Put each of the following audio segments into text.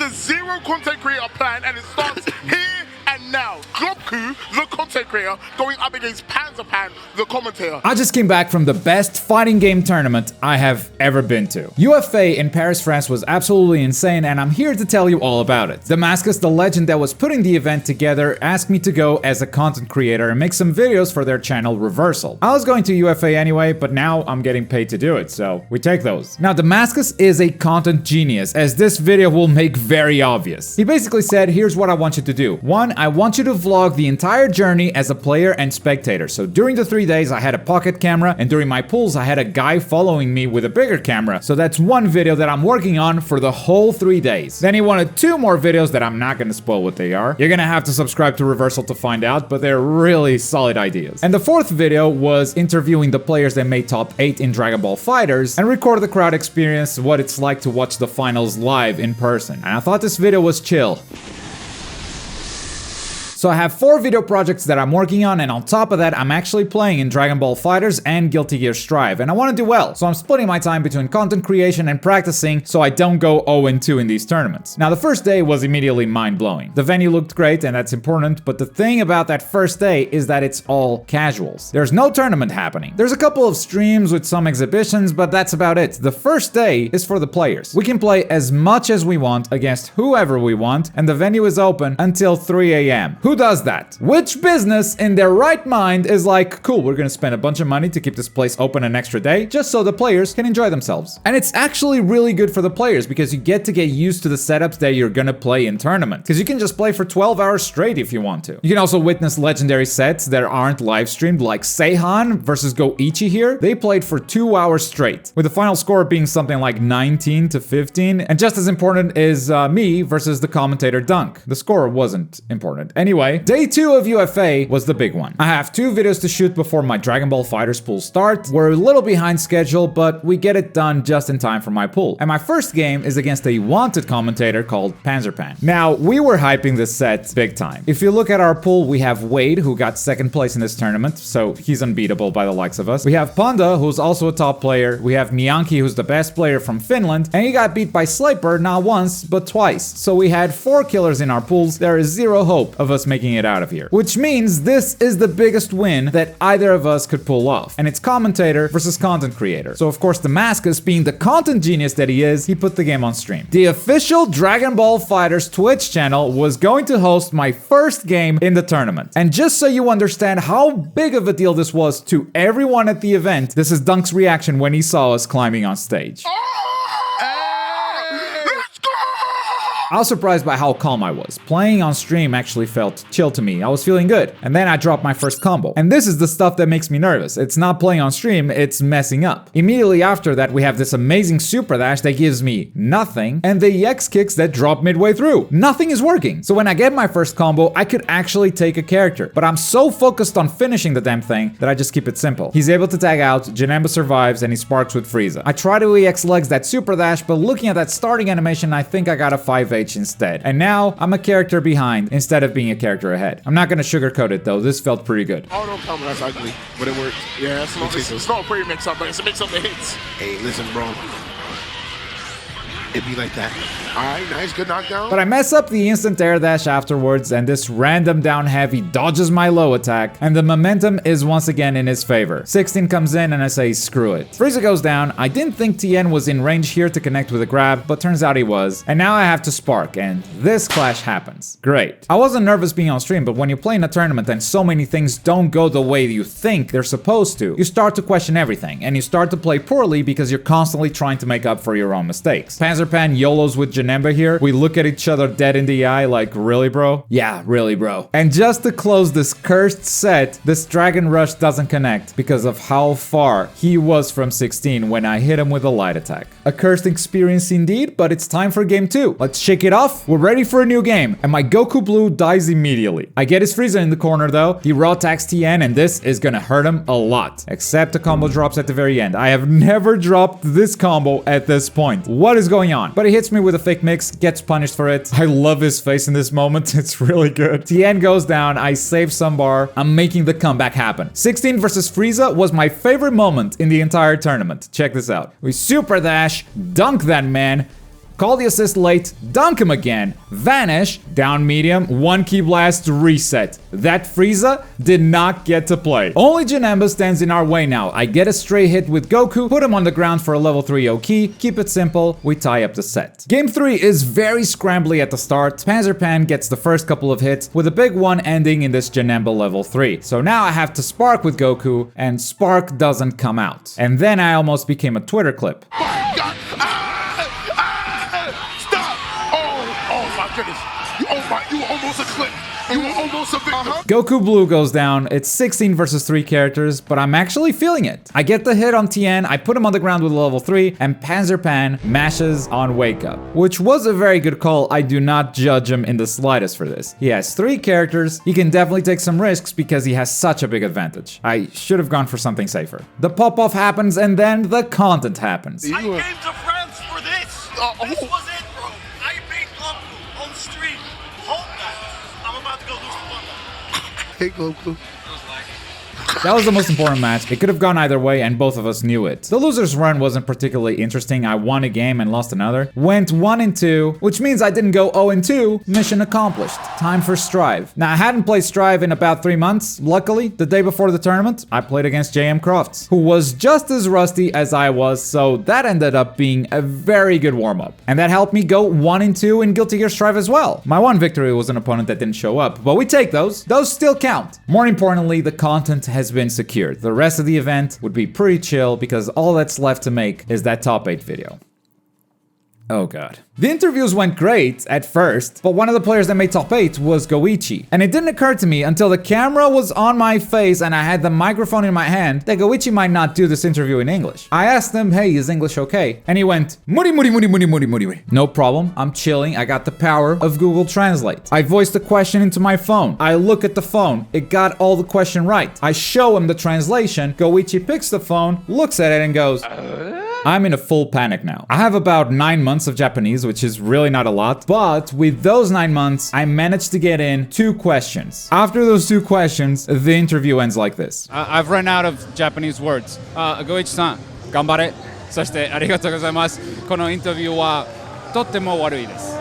the zero content creator plan, and it starts here and now. Globku, the content creator, going up against Panzer, the commentator. I just came back from the best fighting game tournament I have ever been to. UFA in Paris, France was absolutely insane, and I'm here to tell you all about it. Damascus, the legend that was putting the event together, asked me to go as a content creator and make some videos for their channel Reversal. I was going to UFA anyway, but now I'm getting paid to do it, so we take those. Now, Damascus is a content genius, as this video will make very obvious. He basically said, here's what I want you to do. One, I want you to vlog the entire journey as a player and spectator. So during the 3 days, I had a pocket camera, and during my pulls, I had a guy following me with a bigger camera. So that's one video that I'm working on for the whole 3 days. Then he wanted 2 more videos that I'm not gonna spoil what they are. You're gonna have to subscribe to Reversal to find out, but they're really solid ideas. And the 4th video was interviewing the players that made top 8 in Dragon Ball FighterZ and record the crowd experience, what it's like to watch the finals live in person. And I thought this video was chill. So I have 4 video projects that I'm working on, and on top of that, I'm actually playing in Dragon Ball FighterZ and Guilty Gear Strive, and I want to do well. So I'm splitting my time between content creation and practicing so I don't go 0-2 in these tournaments. Now, the first day was immediately mind-blowing. The venue looked great, and that's important, but the thing about that first day is that it's all casuals. There's no tournament happening. There's a couple of streams with some exhibitions, but that's about it. The first day is for the players. We can play as much as we want against whoever we want, and the venue is open until 3 a.m. Who does that? Which business in their right mind is like, cool, we're gonna spend a bunch of money to keep this place open an extra day just so the players can enjoy themselves? And it's actually really good for the players because you get to get used to the setups that you're gonna play in tournament, because you can just play for 12 hours straight if you want to. You can also witness legendary sets that aren't live streamed, like Seihan versus Goichi here. They played for 2 hours straight, with the final score being something like 19-15, and just as important is me versus the commentator Dunk. The score wasn't important. Anyway, day 2 of UFA was the big one. I have 2 videos to shoot before my Dragon Ball FighterZ pool start. We're a little behind schedule, but we get it done just in time for my pool. And my first game is against a wanted commentator called Panzer. Now, we were hyping this set big time. If you look at our pool, we have Wade, who got 2nd place in this tournament, so he's unbeatable by the likes of us. We have Panda, who's also a top player. We have Mianki, who's the best player from Finland, and he got beat by Sliper not once, but twice. So we had 4 killers in our pools. There is zero hope of us making it out of here. Which means this is the biggest win that either of us could pull off. And it's commentator versus content creator. So of course Damascus, being the content genius that he is, he put the game on stream. The official Dragon Ball FighterZ Twitch channel was going to host my first game in the tournament. And just so you understand how big of a deal this was to everyone at the event, this is Dunk's reaction when he saw us climbing on stage. I was surprised by how calm I was. Playing on stream actually felt chill to me. I was feeling good. And then I dropped my first combo. And this is the stuff that makes me nervous. It's not playing on stream, it's messing up. Immediately after that, we have this amazing super dash that gives me nothing, and the EX kicks that drop midway through. Nothing is working. So when I get my first combo, I could actually take a character. But I'm so focused on finishing the damn thing that I just keep it simple. He's able to tag out, Janemba survives, and he sparks with Frieza. I try to EX legs that super dash, but looking at that starting animation, I think I got a 5H instead. And now I'm a character behind instead of being a character ahead. I'm not gonna sugarcoat it though, this felt pretty good. Oh, don't tell me that's ugly, but it worked. Yeah, it's not a pretty mix-up, but it's a mix-up that hits. Hey, listen, bro. It'd be like that. Alright, nice, good knockdown. But I mess up the instant air dash afterwards, and this random down heavy dodges my low attack, and the momentum is once again in his favor. 16 comes in and I say screw it. Frieza goes down. I didn't think Tien was in range here to connect with a grab, but turns out he was. And now I have to spark, and this clash happens. Great. I wasn't nervous being on stream, but when you play in a tournament and so many things don't go the way you think they're supposed to, you start to question everything, and you start to play poorly because you're constantly trying to make up for your own mistakes. Panzer YOLOs with Janemba here. We look at each other dead in the eye like, really, bro? Yeah, really, bro. And just to close this cursed set, this Dragon Rush doesn't connect because of how far he was from 16 when I hit him with a light attack. A cursed experience indeed, but it's time for game 2. Let's shake it off. We're ready for a new game. And my Goku Blue dies immediately. I get his Frieza in the corner though. He raw attacks Tien, and this is gonna hurt him a lot. Except the combo drops at the very end. I have never dropped this combo at this point. What is going on? But he hits me with a fake mix, gets punished for it. I love his face in this moment. It's really good. Tien goes down. I save some bar. I'm making the comeback happen. 16 versus Frieza was my favorite moment in the entire tournament. Check this out. We super dash, dunk that man, Call the assist late, dunk him again, vanish, down medium, 1 key blast, reset. That Frieza did not get to play. Only Janemba stands in our way now. I get a stray hit with Goku, put him on the ground for a level 3 O-Key, keep it simple, we tie up the set. Game 3 is very scrambly at the start. Panzer Pan gets the first couple of hits, with a big one ending in this Janemba level 3. So now I have to spark with Goku, and spark doesn't come out. And then I almost became a Twitter clip. You were almost a clip. You were almost a victim. Goku Blue goes down. It's 16 versus 3 characters, but I'm actually feeling it. I get the hit on Tien, I put him on the ground with a level 3, and Panzer Pan mashes on Wake Up, which was a very good call. I do not judge him in the slightest for this. He has 3 characters. He can definitely take some risks because he has such a big advantage. I should have gone for something safer. The pop-off happens, and then the content happens. I came to France for this. This was it, bro. I beat Globku on stream. Hold that. I'm about to go lose the bundle. Hey, Globku. That was the most important match. It could have gone either way, and both of us knew it. The loser's run wasn't particularly interesting. I won a game and lost another. Went 1-2, which means I didn't go 0-2. Mission accomplished. Time for Strive. Now, I hadn't played Strive in about 3 months. Luckily, the day before the tournament, I played against JM Crofts, who was just as rusty as I was, so that ended up being a very good warm-up. And that helped me go 1-2 in Guilty Gear Strive as well. My one victory was an opponent that didn't show up, but we take those. Those still count. More importantly, the content has been secured. The rest of the event would be pretty chill because all that's left to make is that top 8 video. Oh god. The interviews went great at first, but one of the players that made top 8 was Goichi. And it didn't occur to me until the camera was on my face and I had the microphone in my hand that Goichi might not do this interview in English. I asked him, hey, is English okay? And he went, muri muri muri muri muri muri muri. No problem, I'm chilling, I got the power of Google Translate. I voiced the question into my phone. I look at the phone, it got all the question right. I show him the translation, Goichi picks the phone, looks at it and goes, I'm in a full panic now. I have about 9 months of Japanese, which is really not a lot, but with those 9 months, I managed to get in 2 questions. After those 2 questions, the interview ends like this. I've run out of Japanese words. Goichi-san, 頑張れ。そしてありがとうございます。このインタビューはとっても悪いです。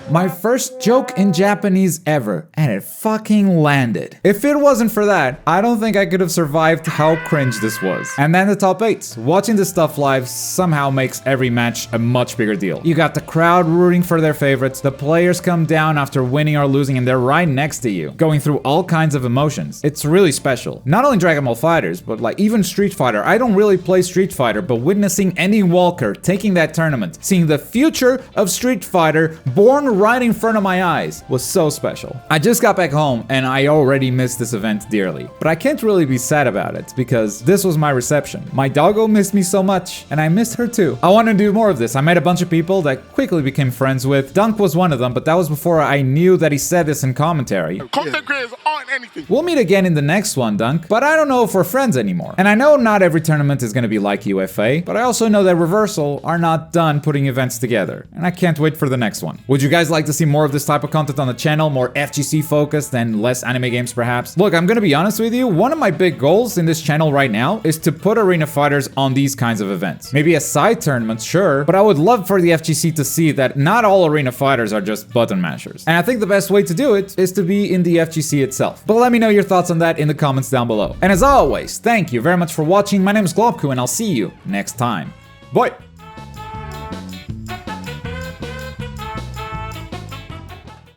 My first joke in Japanese ever, and it fucking landed. If it wasn't for that, I don't think I could have survived how cringe this was. And then the top 8. Watching this stuff live somehow makes every match a much bigger deal. You got the crowd rooting for their favorites, the players come down after winning or losing and they're right next to you, going through all kinds of emotions. It's really special. Not only Dragon Ball FighterZ, but like even Street Fighter. I don't really play Street Fighter, but witnessing Andy Walker taking that tournament, seeing the future of Street Fighter born right in front of my eyes was so special. I just got back home and I already missed this event dearly, but I can't really be sad about it because this was my reception. My doggo missed me so much and I missed her too. I want to do more of this. I met a bunch of people that quickly became friends with. Dunk was one of them, but that was before I knew that he said this in commentary. Content creators aren't anything. We'll meet again in the next one, Dunk, but I don't know if we're friends anymore. And I know not every tournament is going to be like UFA, but I also know that Reversal are not done putting events together, and I can't wait for the next one. Would you guys like to see more of this type of content on the channel, more FGC focused and less anime games perhaps? Look, I'm gonna be honest with you, one of my big goals in this channel right now is to put arena fighters on these kinds of events. Maybe a side tournament, sure, but I would love for the FGC to see that not all arena fighters are just button mashers. And I think the best way to do it is to be in the FGC itself. But let me know your thoughts on that in the comments down below. And as always, thank you very much for watching. My name is Globku and I'll see you next time. Bye!